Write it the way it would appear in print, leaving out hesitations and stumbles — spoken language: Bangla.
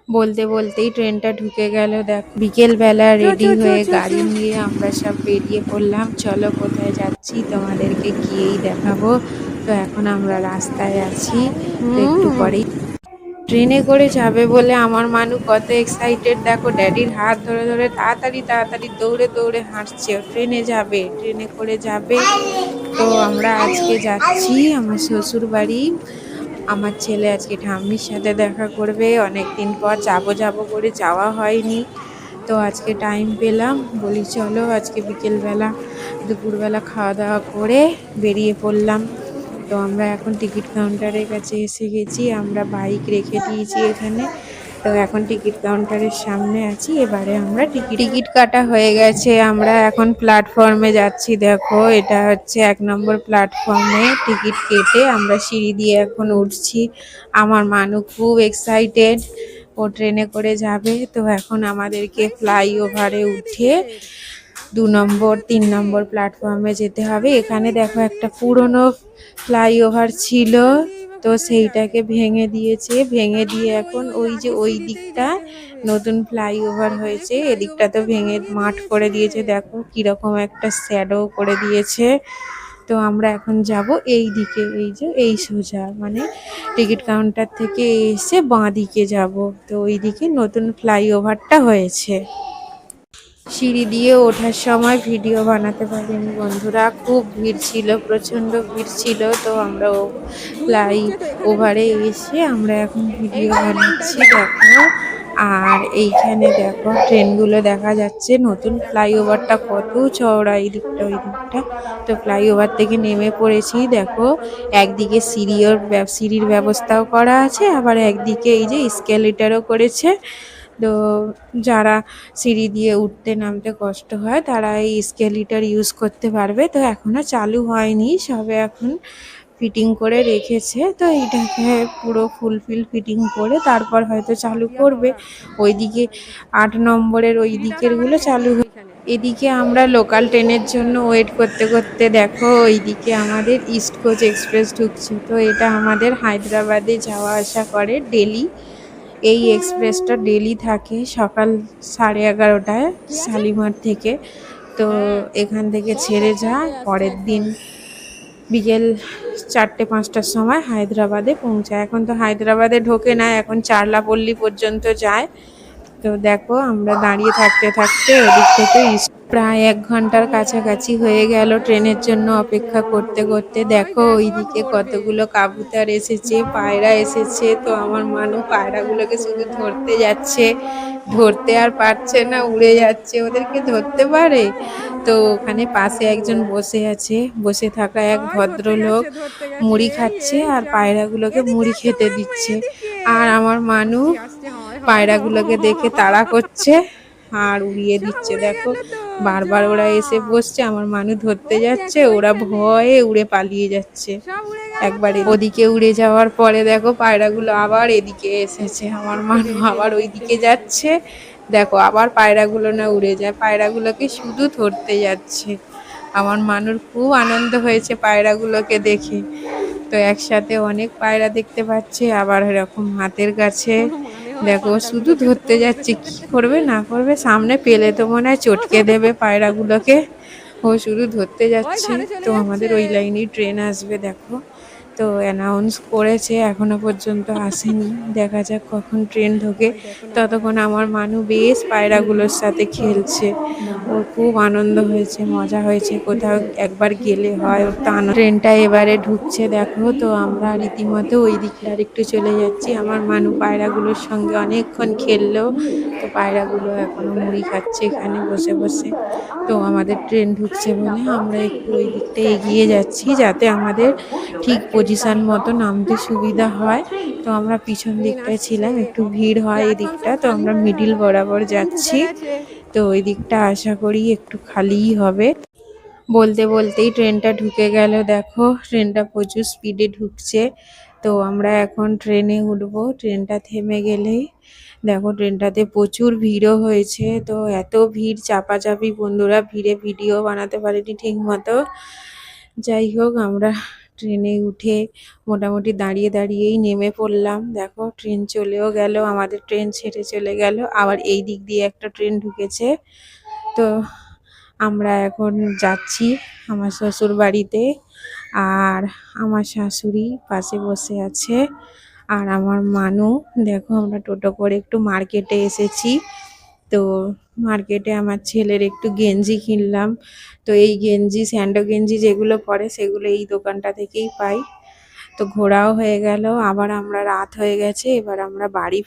বলতে বলতেই ট্রেনটা ঢুকে গেল। দেখো বিকেল বেলা রেডি হয়ে গাড়ি নিয়ে আমরা সব বেরিয়ে পড়লাম। চলো কোথায় যাচ্ছি তোমাদেরকে গিয়েই দেখাবো। তো এখন আমরা রাস্তায় আছি। তো একটু পরেই ট্রেনে করে যাবে বলে আমার মানু কত এক্সাইটেড। দেখো ড্যাডির হাত ধরে ধরে তাড়াতাড়ি তাড়াতাড়ি দৌড়ে দৌড়ে হাঁটছে। ট্রেনে যাবে, ট্রেনে করে যাবে। তো আমরা আজকে যাচ্ছি আমার শ্বশুর বাড়ি। আমার ছেলে আজকে ঠাম্মির সাথে দেখা করবে। অনেক দিন পর যাবো যাবো করে যাওয়া হয়নি। তো আজকে টাইম পেলাম, বলি চলো আজকে বিকেলবেলা দুপুরবেলা খাওয়া দাওয়া করে বেরিয়ে পড়লাম। তো আমরা এখন টিকিট কাউন্টারের কাছে এসে গেছি। আমরা বাইক রেখে দিয়েছি এখানে। তো এখন টিকিট কাউন্টারের সামনে আছি। এবারে আমরা টিকিট কাটা হয়ে গেছে। আমরা এখন প্ল্যাটফর্মে যাচ্ছি। দেখো এটা হচ্ছে 1 নম্বর প্ল্যাটফর্মে। টিকিট কেটে আমরা সিঁড়ি দিয়ে এখন উঠছি। আমার মানু খুব এক্সাইটেড, ও ট্রেনে করে যাবে। তো এখন আমাদেরকে ফ্লাইওভারে উঠে 2 নম্বর 3 নম্বর প্ল্যাটফর্মে যেতে হবে। এখানে দেখো একটা পুরনো ফ্লাইওভার ছিল, তো সেইটাকে ভেঙে দিয়েছে। ভেঙে দিয়ে এখন ওই যে ওই দিকটা নতুন ফ্লাইওভার হয়েছে, এদিকটা তো ভেঙে মাঠ করে দিয়েছে। দেখো কিরকম একটা শ্যাডো করে দিয়েছে। তো আমরা এখন যাব এই দিকে, এই যে এই সোজা মানে টিকিট কাউন্টার থেকে এসে বাঁ দিকে যাব। তো ওই দিকে নতুন ফ্লাইওভারটা হয়েছে। সিঁড়ি দিয়ে ওঠার সময় ভিডিও বানাতে পারিনি বন্ধুরা, খুব ভিড় ছিল, প্রচণ্ড ভিড় ছিল। তো আমরা ফ্লাই ওভারে এসে আমরা এখন ভিডিও বানাচ্ছি। দেখো আর এইখানে দেখো ট্রেনগুলো দেখা যাচ্ছে। নতুন ফ্লাইওভারটা কত চওড়া, এই দিকটা ওই দিকটা। তো ফ্লাইওভার থেকে নেমে পড়েছি। দেখো একদিকে সিঁড়ির ব্যবস্থাও করা আছে, আবার একদিকে এই যে স্কেলেটারও করেছে। তো যারা সিঁড়ি দিয়ে উঠতে নামতে কষ্ট হয় তারা এই স্কেলেটর ইউজ করতে পারবে। তো এখনো চালু হয়নি, সবে এখন ফিটিং করে রেখেছে। তো এইটাকে পুরো ফুলফিল ফিটিং করে তারপর হয়তো চালু করবে। ওইদিকে 8 নম্বরের ওই দিকেরগুলো চালু হয়ে, এদিকে আমরা লোকাল ট্রেনের জন্য ওয়েট করতে করতে দেখো ওইদিকে আমাদের ইস্ট কোচ এক্সপ্রেস ঢুকছে। তো এটা আমাদের হায়দ্রাবাদে যাওয়া আসা করে ডেলি। এই এক্সপ্রেসটা ডেলি থাকে সকাল 11:30টায় শালিমার থেকে। তো এখান থেকে ছেড়ে যায় পরের দিন বিকেল 4টে-5টার সময় হায়দ্রাবাদে পৌঁছায়। এখন তো হায়দ্রাবাদে ঢোকে না, এখন চারলাপল্লী পর্যন্ত যায়। তো দেখো আমরা দাঁড়িয়ে থাকতে থাকতে ওদিক থেকে প্রায় 1 ঘন্টার কাছাকাছি হয়ে গেল ট্রেনের জন্য অপেক্ষা করতে করতে। দেখো ওইদিকে কতগুলো কাবুতর এসেছে, পায়রা এসেছে। তো আমার মানু পায়রাগুলোকে শুধু ধরতে যাচ্ছে, ধরতে আর পারছে না, উড়ে যাচ্ছে। ওদেরকে ধরতে পারে? তো ওখানে পাশে একজন বসে আছে, বসে থাকা এক ভদ্রলোক মুড়ি খাচ্ছে আর পায়রাগুলোকে মুড়ি খেতে দিচ্ছে। আর আমার মানু পায়রাগুলোকে দেখে তাড়া করছে আর উড়িয়ে দিচ্ছে। দেখো বারবার ওরা এসে বসছে, আমার মানু ধরতে যাচ্ছে, ওরা ভয়ে উড়ে পালিয়ে যাচ্ছে। একবারে ওদিকে উড়ে যাওয়ার পরে দেখো পায়রাগুলো আবার এদিকে এসেছে। আমার মানু আবার ওইদিকে যাচ্ছে। দেখো আবার পায়রাগুলো না উড়ে যায়, পায়রাগুলোকে শুধু ধরতে যাচ্ছে। আমার মানুর খুব আনন্দ হয়েছে পায়রাগুলোকে দেখে। তো একসাথে অনেক পায়রা দেখতে পাচ্ছে, আবার এরকম হাতের কাছে। দেখো শুধু ধরতে যাচ্ছে, কি করবে না করবে, সামনে পেলে তো মনে হয় চটকে দেবে পায়রাগুলোকে। ও শুধু ধরতে যাচ্ছে। তো আমাদের ওই লাইনেই ট্রেন আসবে দেখো। তো অ্যানাউন্স করেছে, এখনো পর্যন্ত আসেনি। দেখা যাক কখন ট্রেন ঢোকে। ততক্ষণ আমার মানু বেশ পায়রাগুলোর সাথে খেলছে। ওর খুব আনন্দ হয়েছে, মজা হয়েছে। কোথাও একবার গেলে হয় ওর তো ট্রেনটা এবারে ঢুকছে দেখো। তো আমরা রীতিমতো ওই দিকে আর একটু চলে যাচ্ছি। আমার মানু পায়রাগুলোর সঙ্গে অনেকক্ষণ খেললো। তো পায়রাগুলো এখনো মুড়ি খাচ্ছে এখানে বসে বসে। তো আমাদের ট্রেন ঢুকছে বলে আমরা একটু ওই দিকটা এগিয়ে যাচ্ছি, যাতে আমাদের ঠিক পজিশন মতো নামতে সুবিধা হয়। তো আমরা পিছন দিকটায় ছিলাম, একটু ভিড় হয় এই দিকটা। তো আমরা মিডিল বরাবর যাচ্ছি। তো ওই দিকটা আশা করি একটু খালিই হবে। বলতে বলতেই ট্রেনটা ঢুকে গেল। দেখো ট্রেনটা প্রচুর স্পিডে ঢুকছে। তো আমরা এখন ট্রেনে উঠবো। ট্রেনটা থেমে গেলেই দেখো ট্রেনটাতে প্রচুর ভিড়ও হয়েছে। তো এত ভিড়, চাপাচাপি বন্ধুরা, ভিড়ে ভিডিও বানাতে পারিনি ঠিক মতো। যাই হোক আমরা ট্রেনে উঠে মোটামুটি দাঁড়িয়ে দাঁড়িয়েই নেমে পড়লাম। দেখো ট্রেন চলেও গেল, আমাদের ট্রেন ছেড়ে চলে গেল। আবার এই দিক দিয়ে একটা ট্রেন ঢুকেছে। তো আমরা এখন যাচ্ছি আমার শ্বশুর বাড়িতে। আর আমার শাশুড়ি পাশে বসে আছে, আর আমার মানু। দেখো আমরা টোটো করে একটু মার্কেটে এসেছি। তো মার্কেটে আমার ছেলের একটু গেঞ্জি কিনলাম। তো এই গেঞ্জি, স্যান্ডো গেঞ্জি যেগুলো পরে সেগুলো এই দোকানটা থেকেই পাই। তো ঘোরাও হয়ে গেল, আবার আমরা রাত হয়ে গেছে, এবার আমরা বাড়ি